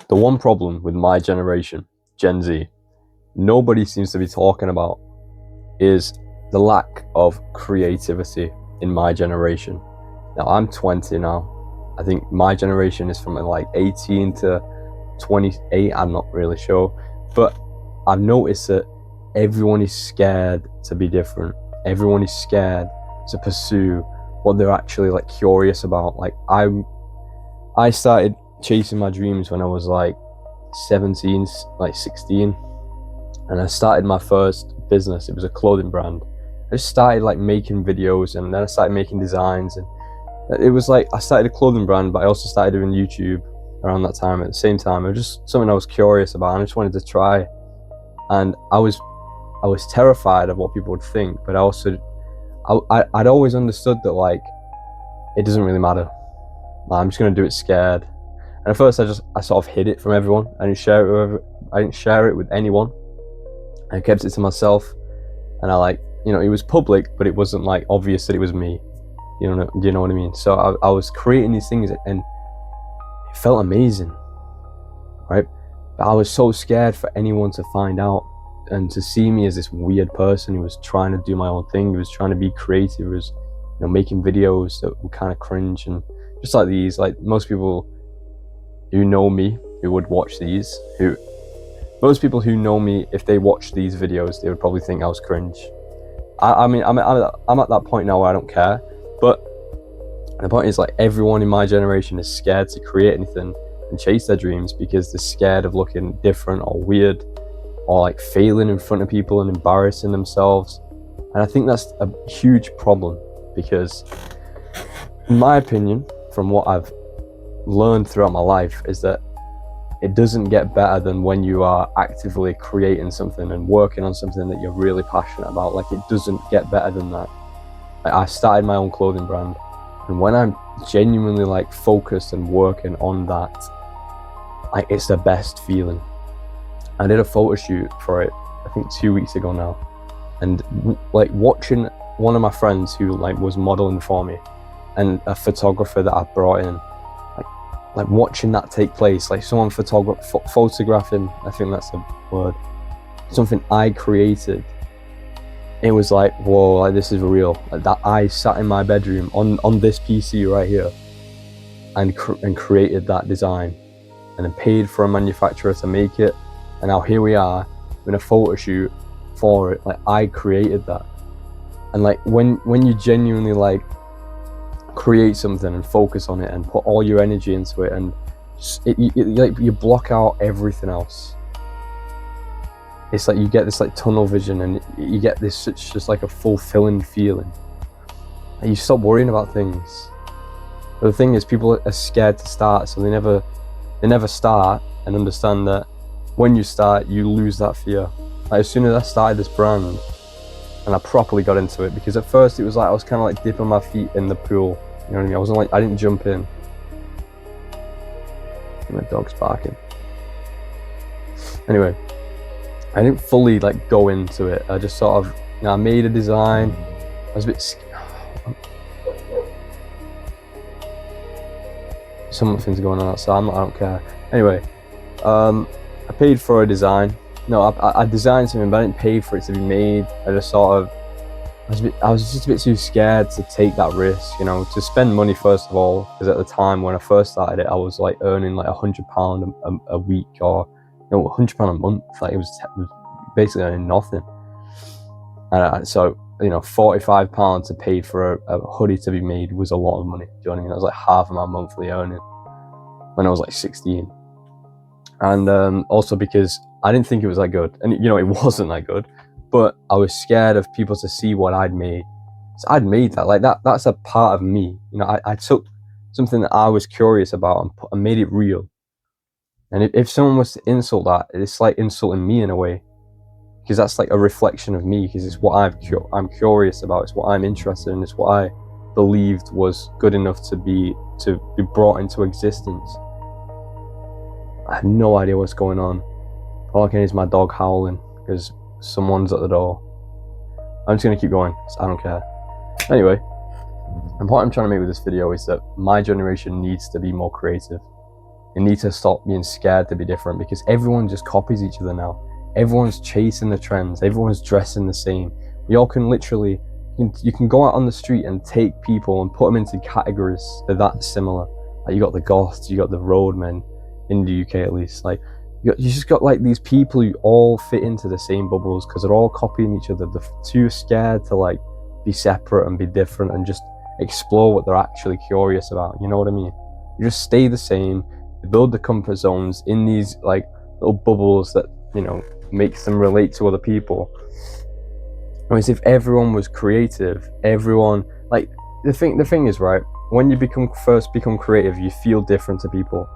The one problem with my generation, Gen Z, nobody seems to be talking about is the lack of creativity in my generation. Now, I'm 20 now. I think my generation is from like 18 to 28. I'm not really sure. But I've noticed that everyone is scared to be different. Everyone is scared to pursue what they're actually like curious about. Like I started chasing my dreams when I was like 17, like 16, and I started my first business. It was a clothing brand. I just started like making videos, and then I started making designs, and it was like I started a clothing brand, but I also started doing YouTube around that time. At the same time, it was just something I was curious about, and I just wanted to try. And I was terrified of what people would think, but I'd always understood that like it doesn't really matter. I'm just gonna do it scared. And at first, I sort of hid it from everyone. I didn't share it with anyone. I kept it to myself, and it was public, but it wasn't like obvious that it was me. Do you know what I mean? So I was creating these things, and it felt amazing, right? But I was so scared for anyone to find out and to see me as this weird person who was trying to do my own thing, who was trying to be creative, who was making videos that were kind of cringe, and just like these, like most people who know me who would watch these, most people who know me, if they watch these videos, they would probably think I was cringe. I'm at that point now where I don't care, but the point is, like, everyone in my generation is scared to create anything and chase their dreams because they're scared of looking different or weird, or like failing in front of people and embarrassing themselves. And I think that's a huge problem, because in my opinion, from what I've learned throughout my life, is that it doesn't get better than when you are actively creating something and working on something that you're really passionate about. Like, it doesn't get better than that. Like, I started my own clothing brand, and when I'm genuinely like focused and working on that, like, it's the best feeling. I did a photo shoot for it, I think 2 weeks ago now, and like watching one of my friends who like was modeling for me, and a photographer that I brought in, like watching that take place, like someone photographing, I think that's the word, something I created. It was like, whoa, like this is real. Like, that I sat in my bedroom on this PC right here and created that design, and then paid for a manufacturer to make it, and now here we are in a photo shoot for it. Like, I created that. And like when you genuinely like create something and focus on it and put all your energy into it, and you block out everything else. It's like you get this like tunnel vision, and you get this just like a fulfilling feeling, and you stop worrying about things. But the thing is, people are scared to start, so they never start and understand that when you start, you lose that fear. Like, as soon as I started this brand and I properly got into it, because at first it was like I was kind of like dipping my feet in the pool. You know what I mean? I didn't jump in. My dog's barking. Anyway, I didn't fully like go into it. I just sort of, I made a design. I was a bit something's going on outside. I don't care. Anyway, I paid for a design. No, I designed something, but I didn't pay for it to be made. I just sort of, I was just a bit too scared to take that risk, to spend money first of all, because at the time when I first started it, I was like earning like £100 a week, or £100 a month. Like, it was basically earning nothing. And so £45 to pay for a hoodie to be made was a lot of money. Do you know what I mean? That was like half of my monthly earning when I was like 16. And also because I didn't think it was that good, and it wasn't that good. But I was scared of people to see what I'd made. So I'd made that. Like, that's a part of me. I took something that I was curious about and made it real. And if someone was to insult that, it's like insulting me in a way, because that's like a reflection of me, because it's what I'm curious about. It's what I'm interested in. It's what I believed was good enough to be brought into existence. I have no idea what's going on. All I can hear is my dog howling because someone's at the door. I'm just going to keep going, because I don't care. Anyway, and what I'm trying to make with this video is that my generation needs to be more creative. You need to stop being scared to be different, because everyone just copies each other now. Everyone's chasing the trends. Everyone's dressing the same. We all can literally, you can go out on the street and take people and put them into categories. They're that similar. Like, you got the goths, you got the roadmen, in the UK at least. Like, you just got like these people who all fit into the same bubbles because they're all copying each other. They're too scared to like be separate and be different and just explore what they're actually curious about. You know what I mean? You just stay the same. You build the comfort zones in these like little bubbles that, you know, makes them relate to other people. Whereas if everyone was creative, everyone, like, the thing is, right, when you first become creative, you feel different to people.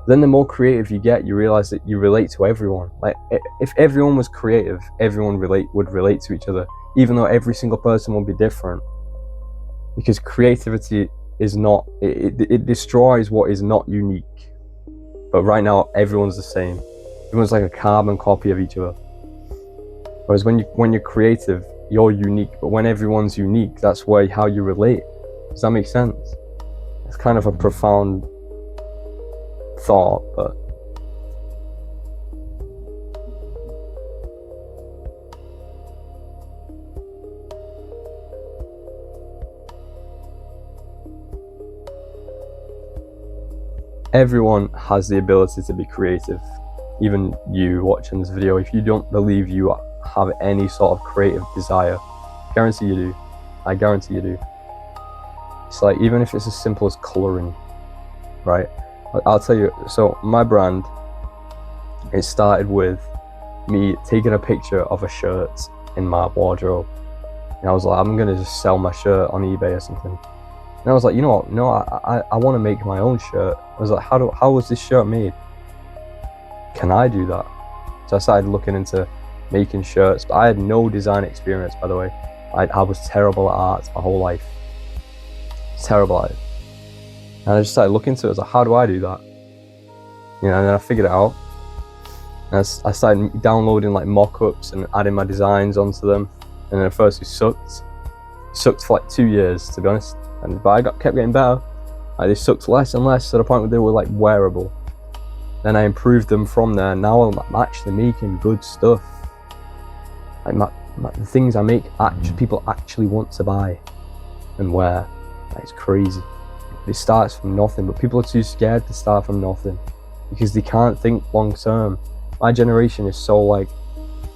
Then the more creative you get, you realize that you relate to everyone. Like, if everyone was creative, everyone would relate to each other, even though every single person will be different. Because creativity is not, it destroys what is not unique. But right now, everyone's the same. Everyone's like a carbon copy of each other. Whereas when you're creative, you're unique. But when everyone's unique, that's how you relate. Does that make sense? It's kind of a profound thought, but everyone has the ability to be creative. Even you watching this video, if you don't believe you have any sort of creative desire, I guarantee you do. I guarantee you do. It's like, even if it's as simple as coloring, right? I'll tell you, so my brand, it started with me taking a picture of a shirt in my wardrobe. And I was like, I'm gonna just sell my shirt on eBay or something. And I was like, you know what, no, I want to make my own shirt. I was like, how was this shirt made? Can I do that? So I started looking into making shirts, but I had no design experience, by the way. I was terrible at art my whole life. Terrible at it. And I just started looking into it. I was like, how do I do that? You know, and then I figured it out. And I started downloading like mock-ups and adding my designs onto them. And then at first it sucked. It sucked for like 2 years, to be honest. But I kept getting better. Like, they sucked less and less to the point where they were like wearable. Then I improved them from there. Now I'm actually making good stuff. Like the things I make, people actually want to buy and wear. Like, it's crazy. It starts from nothing, but people are too scared to start from nothing because they can't think long term. My generation is so like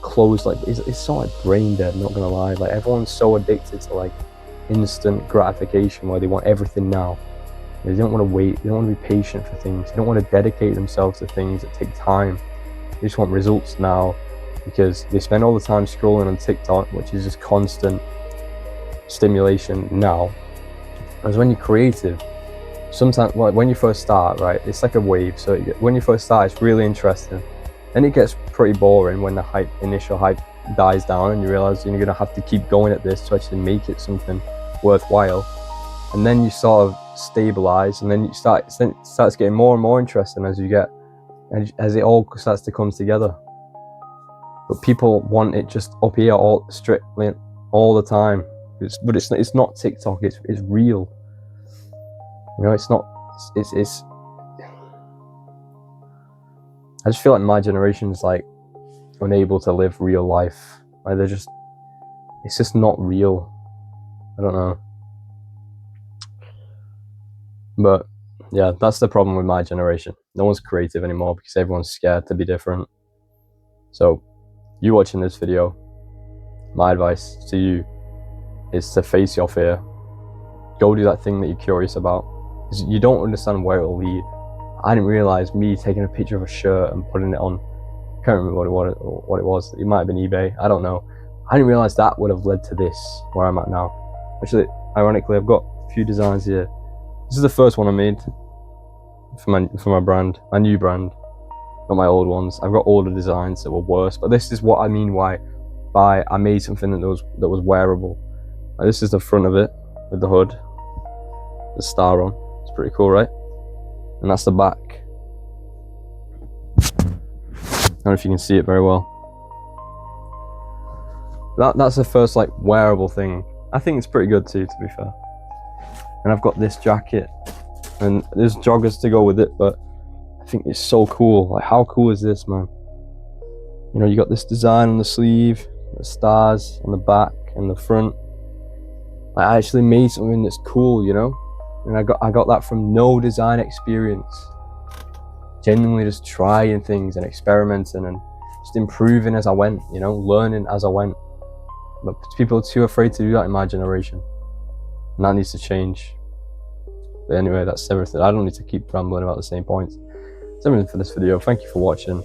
closed, like it's so like brain dead, not gonna lie. Like, everyone's so addicted to like instant gratification where they want everything now. They don't want to wait, they don't want to be patient for things, they don't want to dedicate themselves to things that take time. They just want results now because they spend all the time scrolling on TikTok, which is just constant stimulation now. Whereas when you're creative, sometimes, like when you first start, right, it's like a wave. So when you first start, it's really interesting. Then it gets pretty boring when the initial hype dies down and you realize you're gonna have to keep going at this to actually make it something worthwhile. And then you sort of stabilize, and then it starts getting more and more interesting as it all starts to come together. But people want it just up here strictly all the time. But it's not TikTok. It's real. You know, it's not. It's. I just feel like my generation's like unable to live real life. Like, it's just not real. I don't know. But yeah, that's the problem with my generation. No one's creative anymore because everyone's scared to be different. So, you watching this video, my advice to you is to face your fear. Go do that thing that you're curious about. Because you don't understand where it will lead. I didn't realize me taking a picture of a shirt and putting it on, I can't remember what it was. It might have been eBay. I don't know. I didn't realize that would have led to this, where I'm at now. Actually, ironically, I've got a few designs here. This is the first one I made for my brand, my new brand, not my old ones. I've got older designs that were worse, but this is what I mean by I made something that was wearable. Like, this is the front of it with the hood, the star on. It's pretty cool, right? And that's the back. I don't know if you can see it very well. That's the first like wearable thing. I think it's pretty good too, to be fair. And I've got this jacket, and there's joggers to go with it, but I I think it's so cool. Like, how cool is this, man? You know, you got this design on the sleeve, the stars on the back and the front. I actually made something that's cool, you know? And I got that from no design experience. Genuinely just trying things and experimenting and just improving as I went, you know, learning as I went. But people are too afraid to do that in my generation. And that needs to change. But anyway, that's everything. I don't need to keep rambling about the same points. That's everything for this video. Thank you for watching.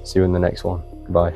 See you in the next one. Goodbye.